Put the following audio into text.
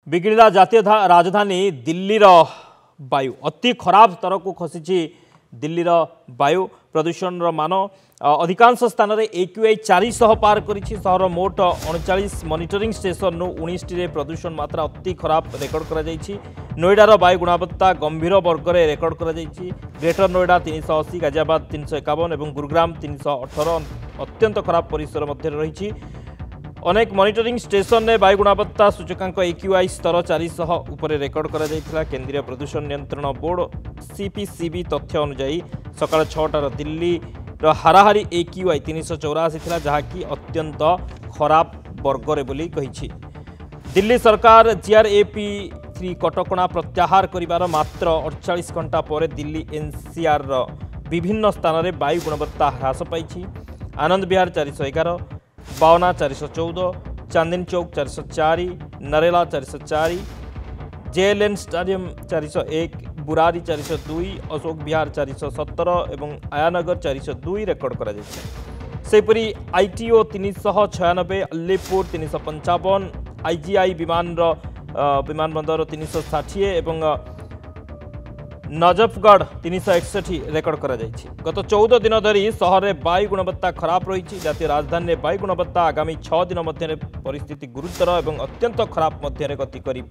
बिगड़ला जातीय राजधानी दिल्लीर वायु अति खराब स्तर को खसी दिल्लीर वायु प्रदूषण मान अधिकांश स्थान में AQI 400 पार कर मोट 39 मॉनिटरिंग स्टेशन 19 प्रदूषण मात्रा अति खराब रेकर्ड कर नोएडार वायु गुणवत्ता गंभीर वर्ग में रेकर्ड कर ग्रेटर नोएडा 380 गाजियाबाद 351 और गुरुग्राम 318 अत्यंत खराब परिसर मध्य रही अनेक मॉनिटरिंग स्टेशन में वायु गुणवत्ता सूचकांक AQI स्तर 400 उपर रेकर्ड करा केंद्रीय प्रदूषण नियंत्रण बोर्ड CPCB तथ्य अनुजाई सकाळ 6टार दिल्ली हाराहारी AQI 384 थिला जहाँकि अत्यंत खराब वर्गरे बोली कही दिल्ली सरकार GRAP3 कटकणा प्रत्याहार करिवार मात्र 48 घंटा पर दिल्ली NCR विभिन्न स्थान में वायु गुणवत्ता ह्रास पाई आनंद विहार 411 बावना 414 चांदनी चौक 404 नरेला 404 JLN स्टेडियम 401 बुरारी 402 अशोक विहार 417 और आयानगर 402 रेकर्ड कर ITO 396 अल्लीपुर 355 IGI विमानबंदर 360 और नजफगढ़ 361 रेकर्ड कर गत 14 दिन धरी सहर में वायु गुणवत्ता खराब रही जातीय राजधानी वायु गुणवत्ता आगामी 6 दिन मध्य परिस्थिति गुरुतर और अत्यंत खराब मध्य गति करें।